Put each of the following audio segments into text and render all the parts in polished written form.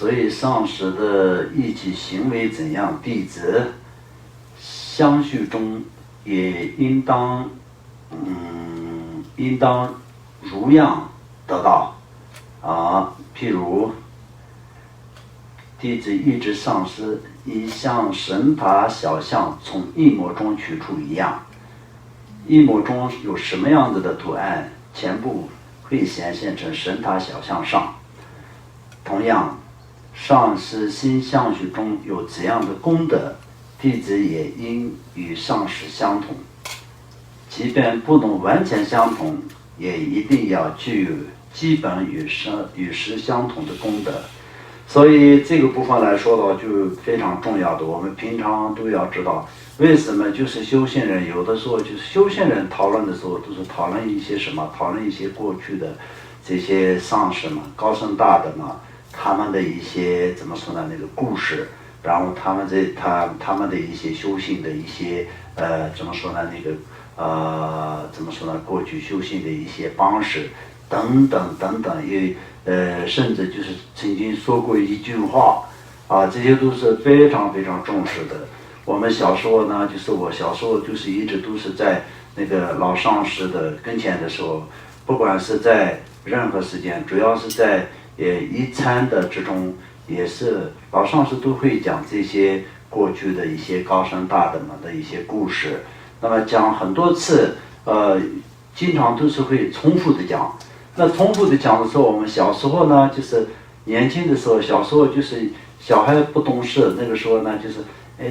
所以上师的一己行为怎样，弟子相续中也应当如样得到譬如弟子一直上师以像神塔小象从一模中取出一样，一模中有什么样子的图案，全部会显现成神塔小象上。同样，上师心相续中有怎样的功德，弟子也应与上师相同，即便不能完全相同，也一定要具有基本与时相同的功德。所以这个部分来说的话，就非常重要的，我们平常都要知道，为什么就是修行人有的时候就是修行人讨论的时候，都是讨论一些什么，讨论一些过去的这些上师嘛，高僧大德嘛，他们的一些怎么说呢，那个故事，然后他们的一些修行的一些怎么说呢，那个怎么说呢，过去修行的一些方式等等等等，也甚至就是曾经说过一句话这些都是非常非常重视的。我们小时候呢，就是我小时候就是一直都是在那个老上师的跟前的时候，不管是在任何时间，主要是在一餐的之中，也是老上师都会讲这些过去的一些高僧大德们的一些故事，那么讲很多次，经常都是会重复的讲。那重复的讲的时候，我们小时候呢，就是年轻的时候，小时候就是小孩不懂事，那个时候呢，就是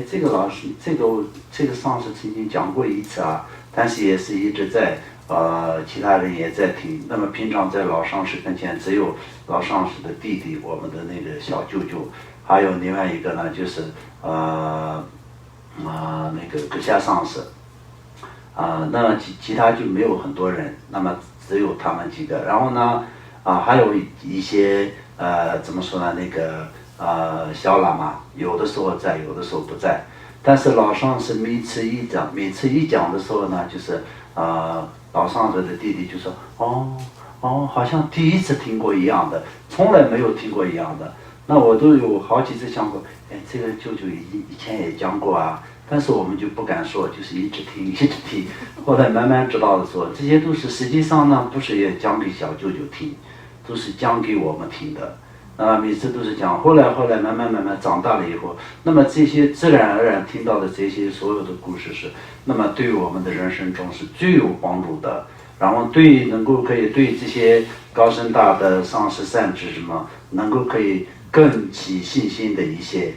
这个老师，这个上师曾经讲过一次但是也是一直在其他人也在听。那么平常在老上师跟前，只有老上师的弟弟，我们的那个小舅舅，还有另外一个呢，就是那个阁下上师那么其他就没有很多人，那么只有他们几个。然后呢还有一些怎么说呢，那个小喇嘛，有的时候在，有的时候不在。但是老上师每次一讲的时候呢，就是老上师的弟弟就说好像第一次听过一样的，从来没有听过一样的。那我都有好几次想过，这个舅舅以前也讲过但是我们就不敢说，就是一直听一直听。后来慢慢知道的时候，这些都是实际上呢，不是也讲给小舅舅听，都是讲给我们听的。每次都是讲，后来慢慢长大了以后，那么这些自然而然听到的这些所有的故事是，那么对于我们的人生中是最有帮助的。然后可以对这些高僧大的上师善知什么，能够可以更起信心的一些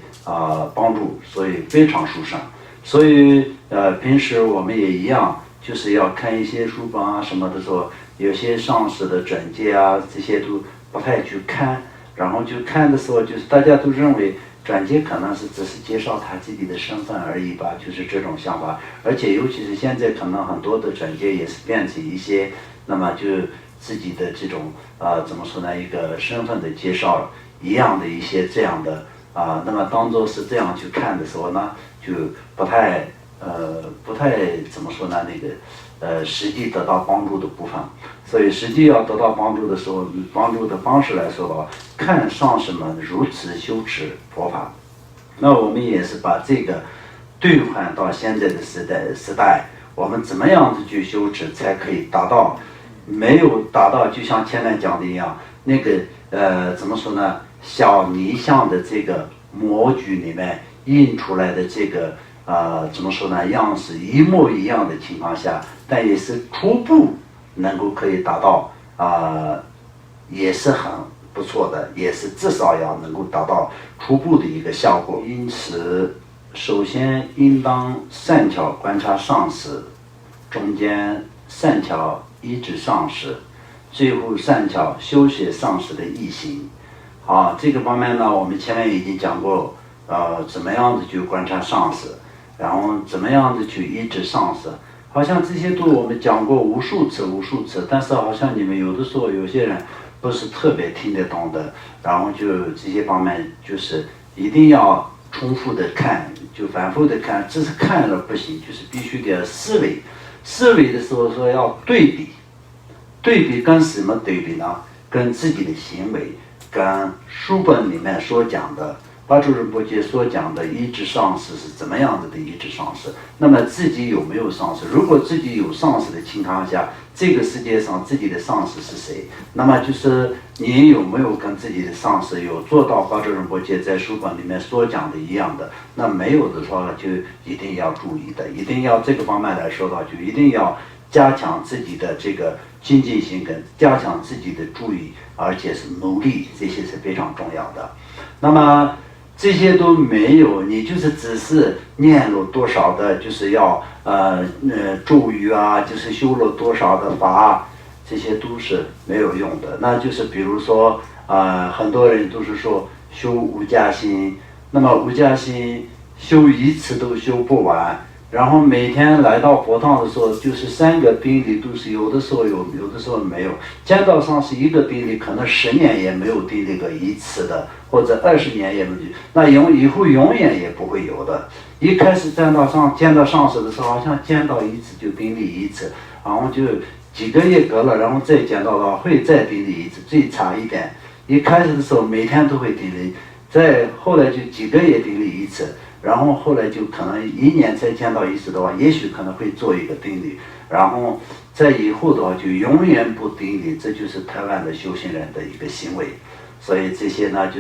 帮助，所以非常殊胜。所以平时我们也一样，就是要看一些书本什么的时候，有些上师的转介这些都不太去看。然后就看的时候，就是大家都认为转介可能是只是介绍他自己的身份而已吧，就是这种想法。而且尤其是现在可能很多的转介也是变成一些，那么就自己的这种怎么说呢，一个身份的介绍一样的一些这样的那么当做是这样去看的时候呢，就不太怎么说呢，那个实际得到帮助的部分。所以实际要得到帮助的时候，帮助的方式来说的话，看上师们如此修持佛法。那我们也是把这个兑换到现在的时代，我们怎么样子去修持才可以达到，没有达到就像前面讲的一样，那个怎么说呢，小泥像的这个模具里面印出来的这个怎么说呢，样式一模一样的情况下，但也是初步能够可以达到也是很不错的，也是至少要能够达到初步的一个效果。因此首先应当善巧观察上师，中间善巧依止上师，最后善巧修学上师的义行。这个方面呢，我们前面已经讲过怎么样子去观察上师，然后怎么样子去依止上师。好像这些都我们讲过无数次，但是好像你们有的时候有些人不是特别听得懂的，然后就这些方面就是一定要重复的看，就反复的看，只是看了不行，就是必须得思维。思维的时候说要对比跟什么对比呢？跟自己的行为，跟书本里面所讲的巴祖仁波切所讲的一直上师是怎么样子的一直上师，那么自己有没有上师？如果自己有上师的情况下，这个世界上自己的上师是谁？那么就是你有没有跟自己的上师有做到巴祖仁波切在书本里面所讲的一样的？那没有的话就一定要注意的，一定要这个方面来说到，就一定要加强自己的这个精进心跟加强自己的注意，而且是努力，这些是非常重要的。那么这些都没有，你就是只是念了多少的，就是要咒语啊，就是修了多少的法，这些都是没有用的。那就是比如说很多人都是说修无家心，那么无家心修一次都修不完。然后每天来到佛堂的时候，就是3个定力都是有的时候有，有的时候没有。见到上师一个定力，可能10年也没有定力个一次的，或者20年也没有，那以后永远也不会有的。一开始见到上师的时候，好像见到一次就定力一次，然后就几个月隔了，然后再见到了会再定力一次，最差一点。一开始的时候每天都会定力，再后来就几个月定力一次。然后后来就可能1年才见到一次的话，也许可能会做一个定力，然后在以后的话就永远不定力，这就是台湾的修行人的一个行为。所以这些呢，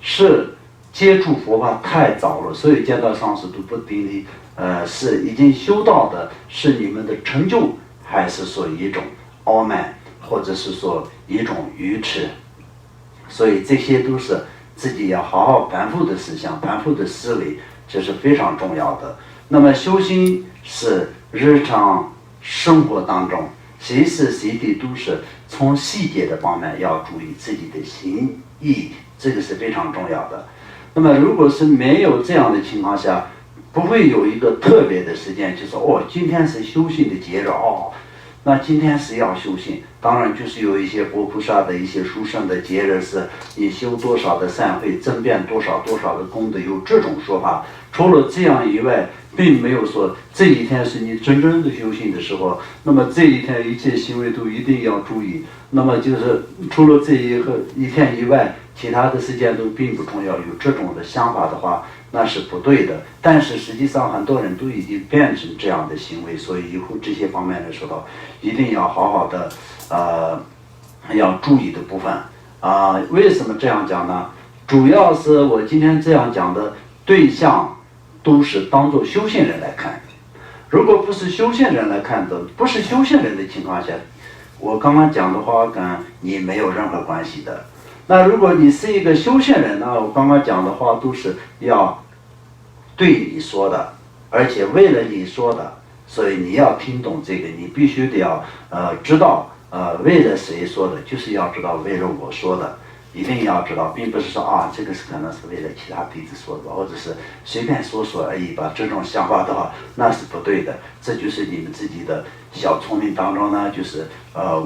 是接触佛法太早了，所以见到上师都不定力，是已经修到的，是你们的成就，还是说一种傲慢，或者是说一种愚痴？所以这些都是自己要好好反复的思想，反复的思维。这是非常重要的。那么修心是日常生活当中随时随地都是从细节的方面要注意自己的心意，这个是非常重要的。那么如果是没有这样的情况下，不会有一个特别的时间，就说今天是修行的节日那今天是要修行，当然就是有一些佛菩萨的一些殊胜的节日，是你修多少的善慧，增变多少的功德，有这种说法。除了这样以外，并没有说这一天是你真正的修行的时候，那么这一天一切行为都一定要注意。那么就是除了这一天以外，其他的时间都并不重要。有这种的想法的话，那是不对的。但是实际上很多人都已经变成这样的行为，所以以后这些方面来说到，一定要好好的要注意的部分为什么这样讲呢？主要是我今天这样讲的对象都是当作修行人来看。如果不是修行人来看的，不是修行人的情况下，我刚刚讲的话跟你没有任何关系的。那如果你是一个修行人呢，我刚刚讲的话都是要对你说的，而且为了你说的，所以你要听懂这个，你必须得要知道为了谁说的，就是要知道为了我说的，一定要知道，并不是说这个是可能是为了其他弟子说的，或者是随便说而已吧。这种想法的话，那是不对的。这就是你们自己的小聪明当中呢，就是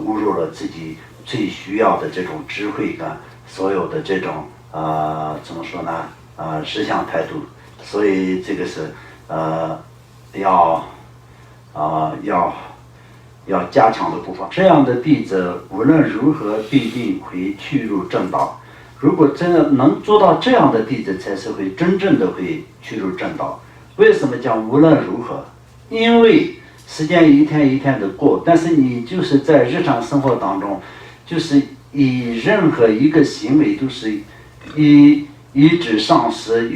误入了自己最需要的这种智慧跟所有的这种怎么说呢思想态度。所以这个是要加强的部分。这样的弟子无论如何必定会去入正道。如果真的能做到这样的弟子，才是会真正的会去入正道。为什么讲无论如何？因为时间一天一天的过，但是你就是在日常生活当中，就是以任何一个行为都是依止上师，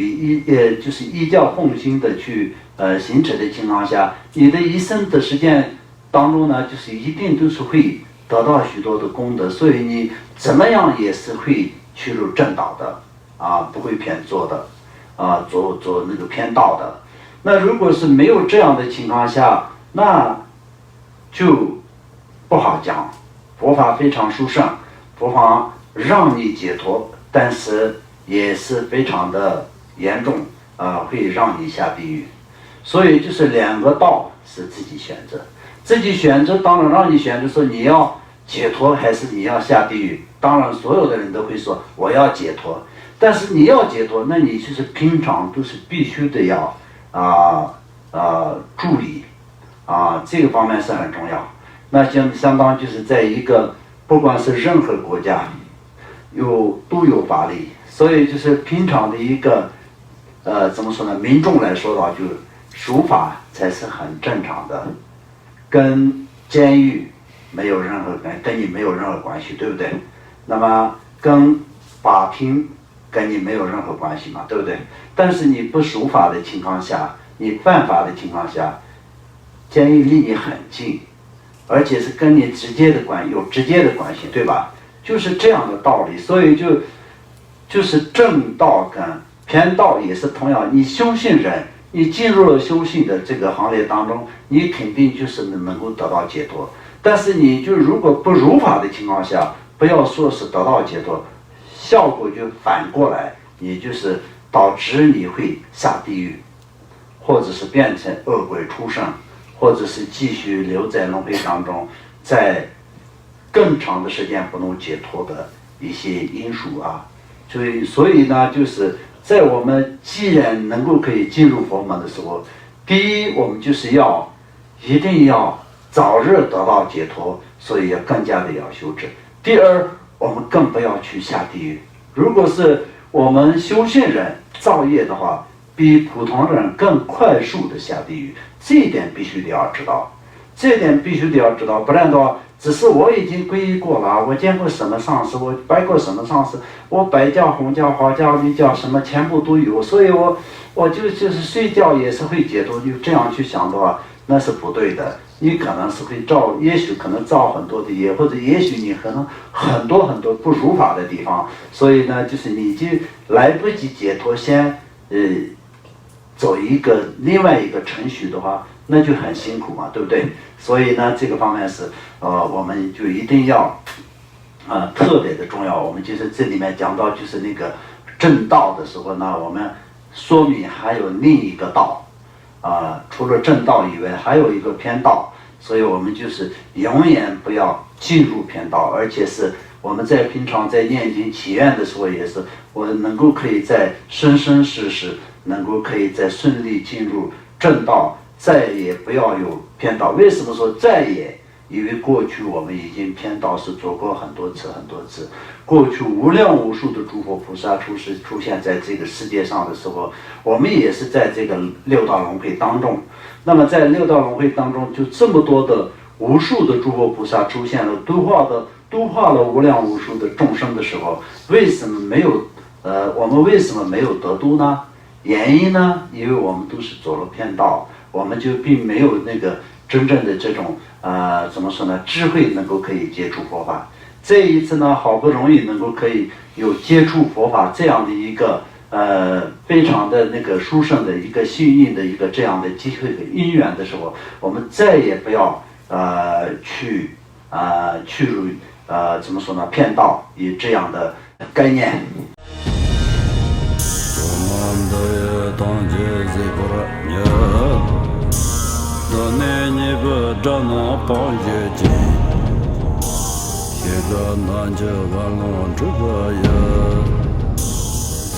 就是依教奉行的去行持的情况下，你的一生的时间当中呢，就是一定都是会得到许多的功德，所以你怎么样也是会去入正道的不会偏左的做那个偏道的。那如果是没有这样的情况下，那就不好讲。佛法非常殊胜，佛法让你解脱，但是也是非常的严重会让你下地狱。所以就是两个道是自己选择，自己选择，当然让你选择说你要解脱还是你要下地狱。当然所有的人都会说我要解脱，但是你要解脱，那你就是平常都是必须得要注意这个方面是很重要。那相当就是在一个不管是任何国家，都有法力，所以就是平常的一个怎么说呢？民众来说的话，就守法才是很正常的，跟监狱没有任何跟你没有任何关系，对不对？那么跟法庭跟你没有任何关系嘛，对不对？但是你不守法的情况下，你犯法的情况下，监狱离你很近，而且是跟你有直接的关系，对吧？就是这样的道理，所以就是正道跟偏道也是同样。你修行人，你进入了修行的这个行列当中，你肯定就是能够得到解脱。但是你就如果不如法的情况下，不要说是得到解脱，效果就反过来，你就是导致你会下地狱，或者是变成恶鬼出生，或者是继续留在轮回当中，在更长的时间不能解脱的一些因素啊。所以呢，就是在我们既然能够可以进入佛门的时候，第一，我们就是一定要早日得到解脱，所以要更加的要修持。第二，我们更不要去下地狱。如果是我们修行人造业的话，比普通人更快速的下地狱，这一点必须得要知道，不然的话，只是我已经皈依过了，我见过什么上师，我拜过什么上师，我白教、红教、华教、密教什么全部都有，所以我就是睡觉也是会解脱，就这样去想的话，那是不对的。你可能是会也许可能造很多的业，或者也许你可能很多不如法的地方，所以呢，就是你就来不及解脱，先走另外一个程序的话，那就很辛苦嘛，对不对？所以呢，这个方面是我们就一定要特别的重要。我们就是这里面讲到就是那个正道的时候呢，我们说明还有另一个道。除了正道以外，还有一个偏道，所以我们就是永远不要进入偏道，而且是我们在平常在念经祈愿的时候，也是我能够可以在生生世世能够可以再顺利进入正道，再也不要有偏道。为什么说再也？因为过去我们已经偏道是做过很多次，过去无量无数的诸佛菩萨出现在这个世界上的时候，我们也是在这个六道轮回当中。那么在六道轮回当中，就这么多的无数的诸佛菩萨出现了，度化了无量无数的众生的时候，为什么没有我们为什么没有得度呢？原因呢？因为我们都是走了偏道，我们就并没有那个真正的这种怎么说呢？智慧能够可以接触佛法。这一次呢，好不容易能够可以有接触佛法这样的一个非常的那个殊胜的一个幸运的一个这样的机会和因缘的时候，我们再也不要去入怎么说呢？骗道以这样的概念。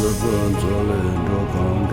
自尊自恋着康着